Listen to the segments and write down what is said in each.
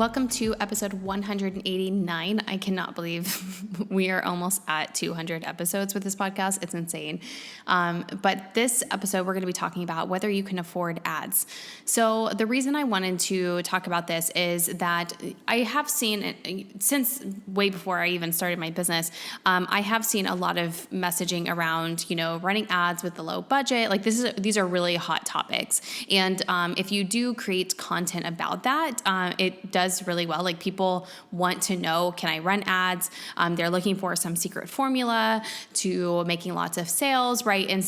Welcome to episode 189. I cannot believe we are almost at 200 episodes with this podcast. It's insane. But this episode, we're going to be talking about whether you can afford ads. So the reason I wanted to talk about this is that I have seen, since way before I even started my business, I have seen a lot of messaging around, running ads with the low budget. Like these are really hot topics. And if you do create content about that, it does really well. Like people want to know, can I run ads? They're looking for some secret formula to making lots of sales, right? And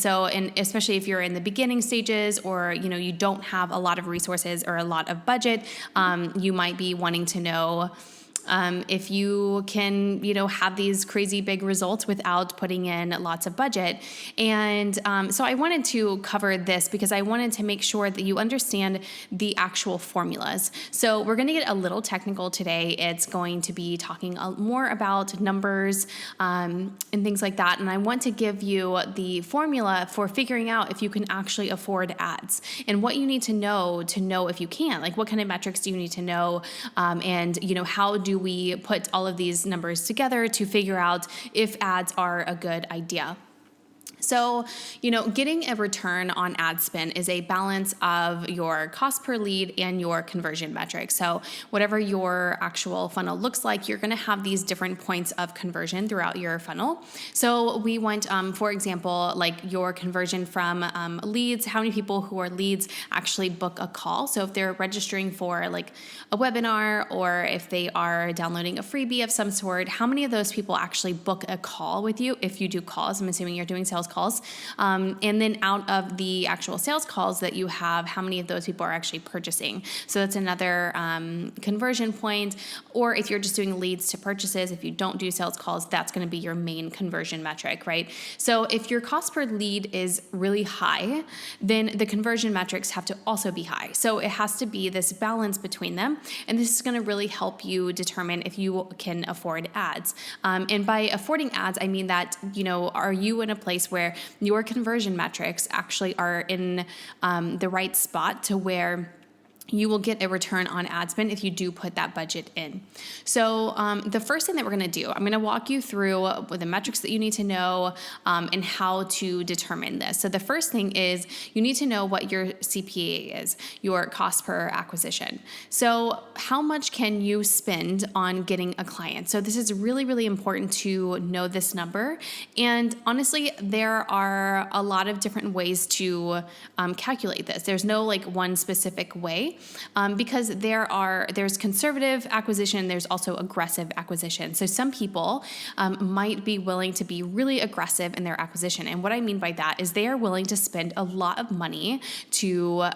especially if you're in the beginning stages or, you don't have a lot of resources or a lot of budget, you might be wanting to know if you can, have these crazy big results without putting in lots of budget. And so I wanted to cover this because I wanted to make sure that you understand the actual formulas. So we're going to get a little technical today. It's going to be talking more about numbers and things like that. And I want to give you the formula for figuring out if you can actually afford ads and what you need to know if you can. Like what kind of metrics do you need to know? And how do we put all of these numbers together to figure out if ads are a good idea? So, getting a return on ad spend is a balance of your cost per lead and your conversion metrics. So whatever your actual funnel looks like, you're going to have these different points of conversion throughout your funnel. So we want, for example, like your conversion from leads, how many people who are leads actually book a call. So if they're registering for like a webinar or if they are downloading a freebie of some sort, how many of those people actually book a call with you if you do calls? I'm assuming you're doing sales calls. And then out of the actual sales calls that you have, how many of those people are actually purchasing? So that's another conversion point. Or if you're just doing leads to purchases, if you don't do sales calls, that's going to be your main conversion metric, right? So if your cost per lead is really high, then the conversion metrics have to also be high. So it has to be this balance between them. And this is going to really help you determine if you can afford ads. And by affording ads, I mean that, are you in a place where your conversion metrics actually are in the right spot to where you will get a return on ad spend if you do put that budget in. So the first thing that we're going to do, I'm going to walk you through the metrics that you need to know and how to determine this. So the first thing is you need to know what your CPA is, your cost per acquisition. So how much can you spend on getting a client? So this is really, really important to know this number. And honestly, there are a lot of different ways to calculate this. There's no like one specific way. Because there's conservative acquisition, there's also aggressive acquisition. So some people might be willing to be really aggressive in their acquisition. And what I mean by that is they are willing to spend a lot of money to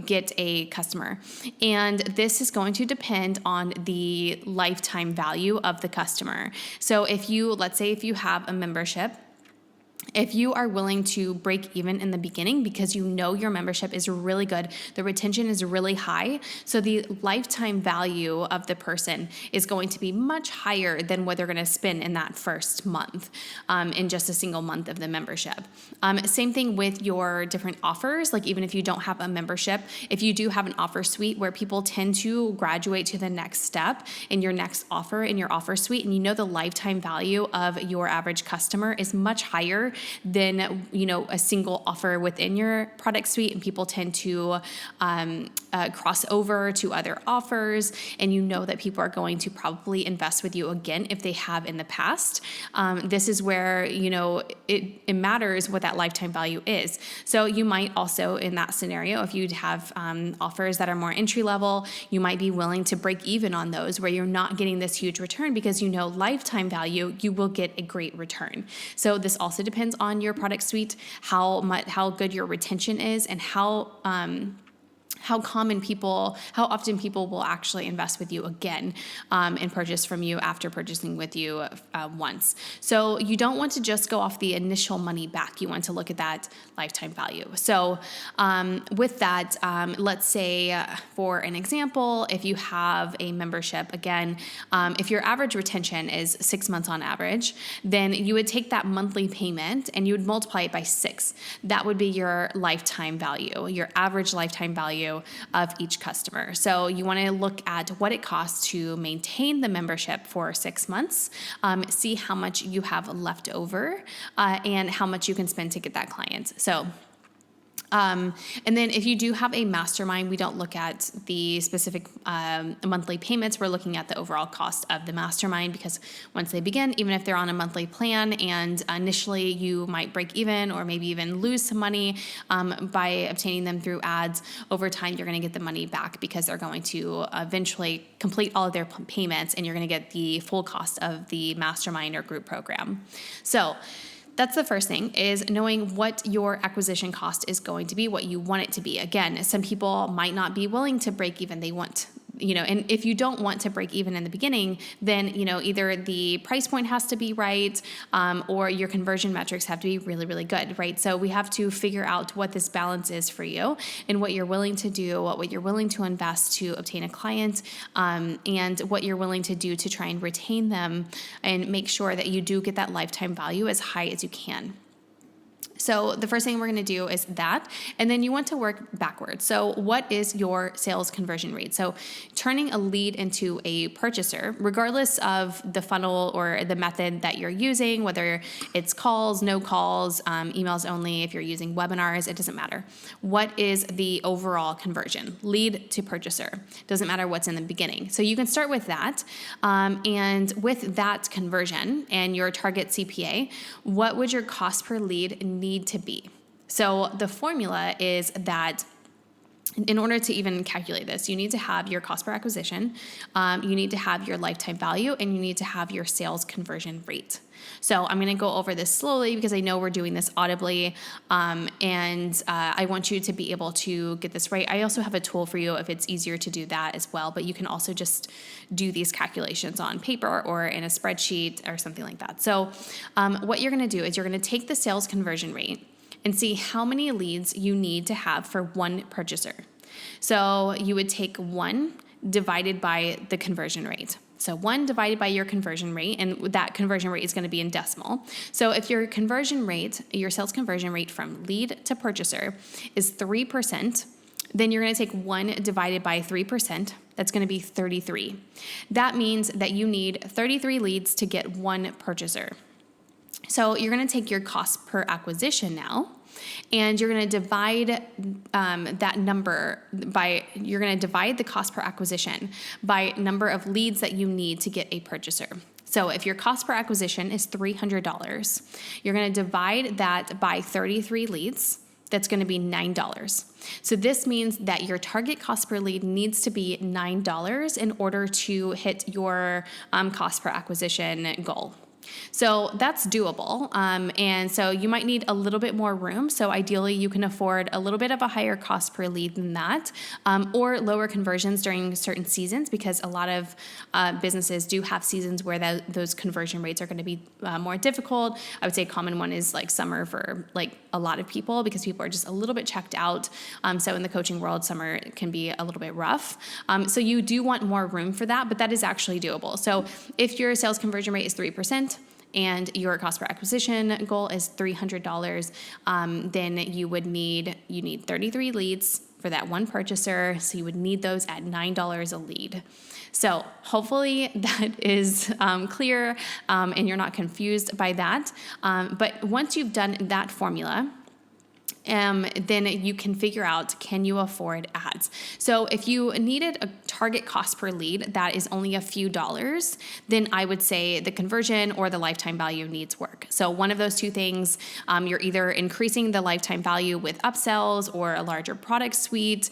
get a customer. And this is going to depend on the lifetime value of the customer. So let's say if you have a membership, if you are willing to break even in the beginning because your membership is really good, the retention is really high, so the lifetime value of the person is going to be much higher than what they're going to spend in that first month, in just a single month of the membership. Same thing with your different offers. Like even if you don't have a membership, if you do have an offer suite where people tend to graduate to the next step in your next offer in your offer suite, and the lifetime value of your average customer is much higher than a single offer within your product suite, and people tend to cross over to other offers, and that people are going to probably invest with you again if they have in the past. This is where it matters what that lifetime value is. So you might also, in that scenario, if you'd have offers that are more entry level, you might be willing to break even on those where you're not getting this huge return because lifetime value, you will get a great return. So this also depends on your product suite, how good your retention is, and how often people will actually invest with you again and purchase from you after purchasing with you once. So you don't want to just go off the initial money back. You want to look at that lifetime value. So with that, let's say for an example, if you have a membership, again, if your average retention is 6 months on average, then you would take that monthly payment and you would multiply it by 6. That would be your lifetime value, your average lifetime value value of each customer. So you want to look at what it costs to maintain the membership for 6 months, see how much you have left over, and how much you can spend to get that client. So and then if you do have a mastermind, we don't look at the specific monthly payments. We're looking at the overall cost of the mastermind, because once they begin, even if they're on a monthly plan and initially you might break even or maybe even lose some money by obtaining them through ads, over time you're going to get the money back because they're going to eventually complete all of their payments and you're going to get the full cost of the mastermind or group program. So that's the first thing, is knowing what your acquisition cost is going to be, what you want it to be. Again, some people might not be willing to break even. They want, and if you don't want to break even in the beginning, then, either the price point has to be right, or your conversion metrics have to be really, really good, right? So we have to figure out what this balance is for you and what you're willing to do, what you're willing to invest to obtain a client, and what you're willing to do to try and retain them and make sure that you do get that lifetime value as high as you can. So the first thing we're going to do is that, and then you want to work backwards. So what is your sales conversion rate? So turning a lead into a purchaser, regardless of the funnel or the method that you're using, whether it's calls, no calls, emails only, if you're using webinars, it doesn't matter. What is the overall conversion? Lead to purchaser. Doesn't matter what's in the beginning. So you can start with that. And with that conversion and your target CPA, what would your cost per lead need to be? So the formula is that in order to even calculate this, you need to have your cost per acquisition, you need to have your lifetime value, and you need to have your sales conversion rate. So I'm going to go over this slowly because I know we're doing this audibly, and I want you to be able to get this right. I also have a tool for you if it's easier to do that as well, but you can also just do these calculations on paper or in a spreadsheet or something like that. So what you're going to do is you're going to take the sales conversion rate and see how many leads you need to have for one purchaser. So you would take 1 divided by the conversion rate. So 1 divided by your conversion rate, and that conversion rate is going to be in decimal. So if your conversion rate, your sales conversion rate from lead to purchaser is 3%, then you're going to take 1 divided by 3%. That's going to be 33. That means that you need 33 leads to get 1 purchaser. So you're going to take your cost per acquisition now, and you're going to divide that number by, you're going to divide the cost per acquisition by number of leads that you need to get a purchaser. So if your cost per acquisition is $300, you're going to divide that by 33 leads. That's going to be $9. So this means that your target cost per lead needs to be $9 in order to hit your cost per acquisition goal. So that's doable. And so you might need a little bit more room. So ideally you can afford a little bit of a higher cost per lead than that, or lower conversions during certain seasons, because a lot of businesses do have seasons where those conversion rates are going to be more difficult. I would say a common one is like summer for like a lot of people, because people are just a little bit checked out. So in the coaching world, summer can be a little bit rough. So you do want more room for that, but that is actually doable. So if your sales conversion rate is 3%, and your cost per acquisition goal is $300, then you need 33 leads for that 1 purchaser. So you would need those at $9 a lead. So hopefully that is clear, and you're not confused by that. But once you've done that formula, then you can figure out, can you afford ads? So if you needed a target cost per lead that is only a few dollars, then I would say the conversion or the lifetime value needs work. So one of those two things, you're either increasing the lifetime value with upsells or a larger product suite,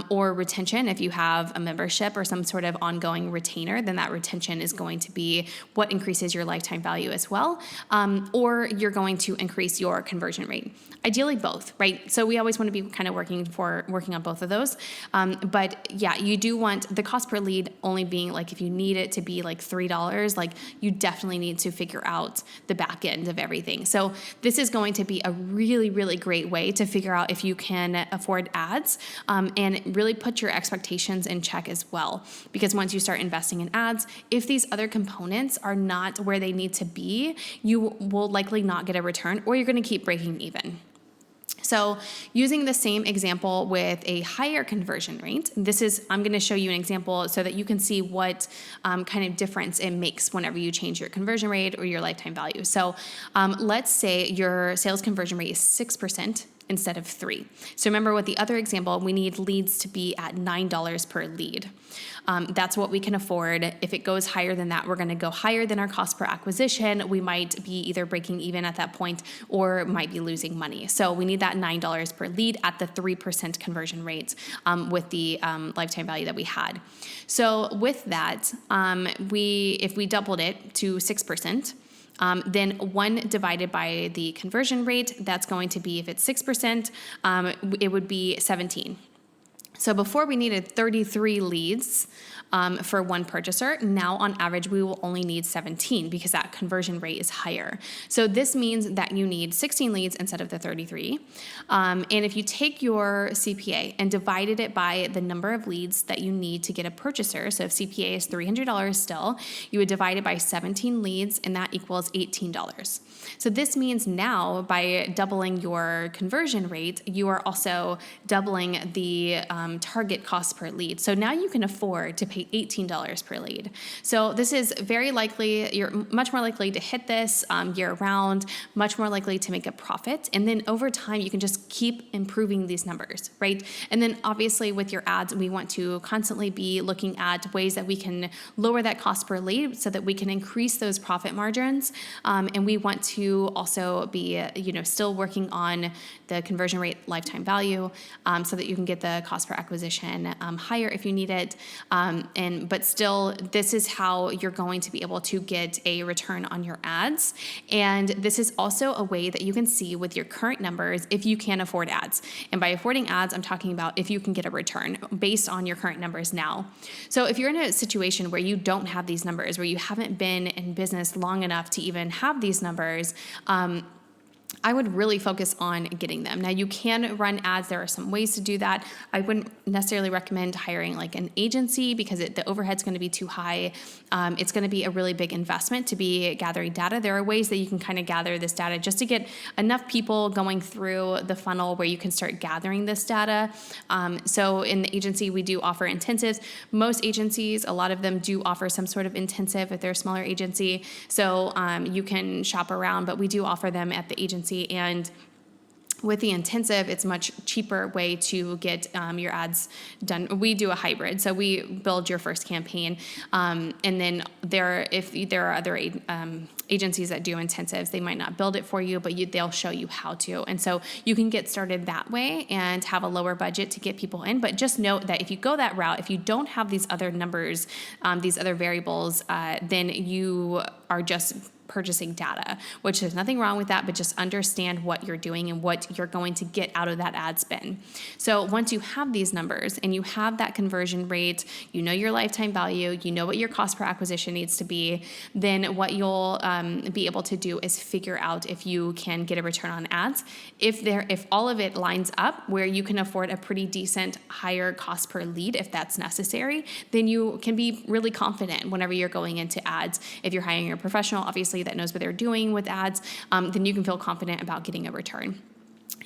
or retention. If you have a membership or some sort of ongoing retainer, then that retention is going to be what increases your lifetime value as well. Or you're going to increase your conversion rate. Ideally both, right? So we always want to be kind of working on both of those. But yeah, you do want the cost per lead only being like, if you need it to be like $3, like you definitely need to figure out the back end of everything. So this is going to be a really, really great way to figure out if you can afford ads, and really put your expectations in check as well. Because once you start investing in ads, if these other components are not where they need to be, you will likely not get a return, or you're going to keep breaking even. So using the same example with a higher conversion rate, I'm going to show you an example so that you can see what kind of difference it makes whenever you change your conversion rate or your lifetime value. So let's say your sales conversion rate is 6% instead of 3%. So remember with the other example, we need leads to be at $9 per lead. That's what we can afford. If it goes higher than that, we're going to go higher than our cost per acquisition. We might be either breaking even at that point or might be losing money. So we need that $9 per lead at the 3% conversion rate with the lifetime value that we had. So with that, if we doubled it to 6%, then 1 divided by the conversion rate, that's going to be, if it's 6%, it would be 17. So before we needed 33 leads for one purchaser. Now on average, we will only need 17 because that conversion rate is higher. So this means that you need 16 leads instead of the 33. And if you take your CPA and divided it by the number of leads that you need to get a purchaser, so if CPA is $300 still, you would divide it by 17 leads and that equals $18. So this means now by doubling your conversion rate, you are also doubling the target cost per lead. So now you can afford to pay $18 per lead. So this is very likely, you're much more likely to hit this year round, much more likely to make a profit. And then over time, you can just keep improving these numbers, right? And then obviously with your ads, we want to constantly be looking at ways that we can lower that cost per lead so that we can increase those profit margins. And we want to also be, still working on the conversion rate lifetime value so that you can get the cost per acquisition higher if you need it. But still, this is how you're going to be able to get a return on your ads. And this is also a way that you can see with your current numbers if you can afford ads. And by affording ads, I'm talking about if you can get a return based on your current numbers now. So if you're in a situation where you don't have these numbers, where you haven't been in business long enough to even have these numbers, I would really focus on getting them. Now you can run ads. There are some ways to do that. I wouldn't necessarily recommend hiring like an agency because the overhead's going to be too high. It's going to be a really big investment to be gathering data. There are ways that you can kind of gather this data just to get enough people going through the funnel where you can start gathering this data. So in the agency, we do offer intensives. Most agencies, a lot of them do offer some sort of intensive if they're a smaller agency. So you can shop around, but we do offer them at the agency. And with the intensive, it's a much cheaper way to get your ads done. We do a hybrid. So we build your first campaign. And then if there are other agencies that do intensives, they might not build it for you, but they'll show you how to. And so you can get started that way and have a lower budget to get people in. But just note that if you go that route, if you don't have these other numbers, these other variables, then you are just purchasing data, which there's nothing wrong with that, but just understand what you're doing and what you're going to get out of that ad spend. So once you have these numbers and you have that conversion rate, you know your lifetime value, you know what your cost per acquisition needs to be, then what you'll be able to do is figure out if you can get a return on ads. If all of it lines up where you can afford a pretty decent higher cost per lead, if that's necessary, then you can be really confident whenever you're going into ads. If you're hiring a professional, obviously that knows what they're doing with ads, then you can feel confident about getting a return.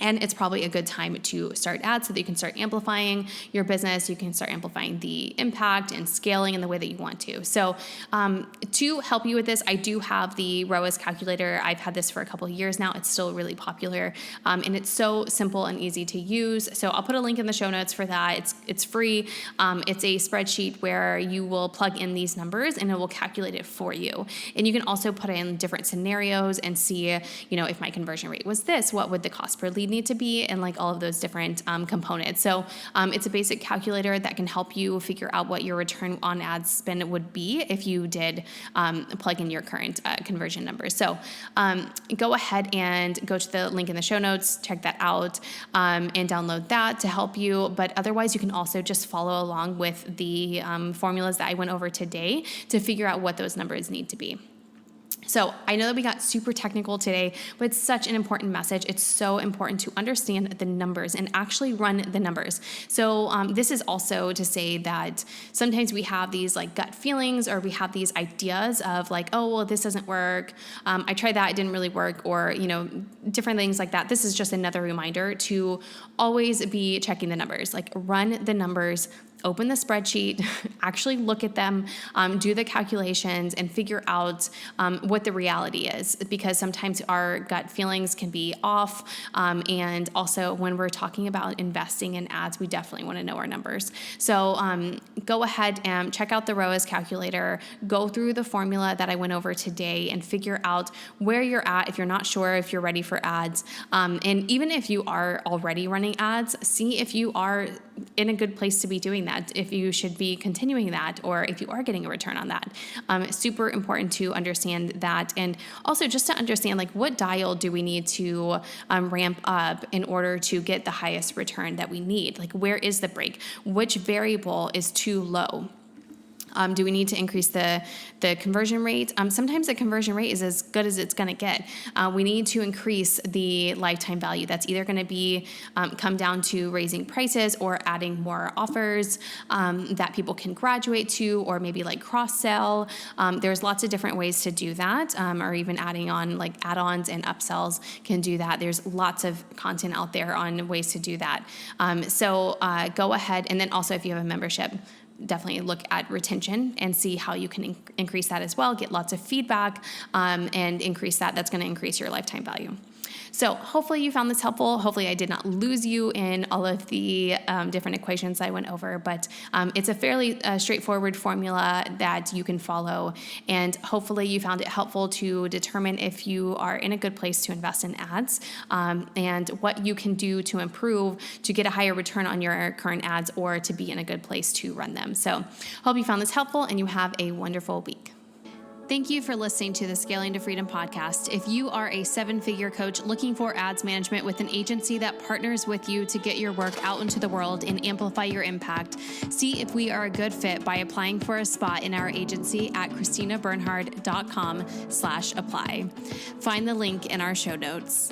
And it's probably a good time to start ads so that you can start amplifying your business. You can start amplifying the impact and scaling in the way that you want to. So to help you with this, I do have the ROAS calculator. I've had this for a couple of years now. It's still really popular. And it's so simple and easy to use. So I'll put a link in the show notes for that. It's free. It's a spreadsheet where you will plug in these numbers and it will calculate it for you. And you can also put in different scenarios and see, if my conversion rate was this, what would the cost per lead need to be, and like all of those different components. So it's a basic calculator that can help you figure out what your return on ad spend would be if you did plug in your current conversion numbers. So go ahead and go to the link in the show notes, check that out, and download that to help you. But otherwise, you can also just follow along with the formulas that I went over today to figure out what those numbers need to be. So I know that we got super technical today, but it's such an important message. It's so important to understand the numbers and actually run the numbers. So this is also to say that sometimes we have these like gut feelings, or we have these ideas of like, oh, well, this doesn't work. I tried that, it didn't really work, or, different things like that. This is just another reminder to always be checking the numbers, like run the numbers. Open the spreadsheet, actually look at them, do the calculations, and figure out what the reality is, because sometimes our gut feelings can be off. And also when we're talking about investing in ads, we definitely want to know our numbers. So go ahead and check out the ROAS calculator, go through the formula that I went over today, and figure out where you're at if you're not sure if you're ready for ads. And even if you are already running ads, see if you are in a good place to be doing that, if you should be continuing that, or if you are getting a return on that. It's super important to understand that, and also just to understand like what dial do we need to ramp up in order to get the highest return that we need. Like where is the break? Which variable is too low? Do we need to increase the conversion rate? Sometimes the conversion rate is as good as it's going to get. We need to increase the lifetime value. That's either going to be come down to raising prices or adding more offers that people can graduate to, or maybe like cross-sell. There's lots of different ways to do that, or even adding on like add-ons and upsells can do that. There's lots of content out there on ways to do that. So go ahead, and then also if you have a membership, definitely look at retention and see how you can increase that as well. Get lots of feedback and increase that. That's going to increase your lifetime value. So hopefully you found this helpful. Hopefully I did not lose you in all of the different equations I went over, but it's a fairly straightforward formula that you can follow. And hopefully you found it helpful to determine if you are in a good place to invest in ads and what you can do to improve to get a higher return on your current ads, or to be in a good place to run them. So hope you found this helpful and you have a wonderful week. Thank you for listening to the Scaling to Freedom podcast. If you are a 7-figure coach looking for ads management with an agency that partners with you to get your work out into the world and amplify your impact, see if we are a good fit by applying for a spot in our agency at ChristinaBernhard.com/apply. Find the link in our show notes.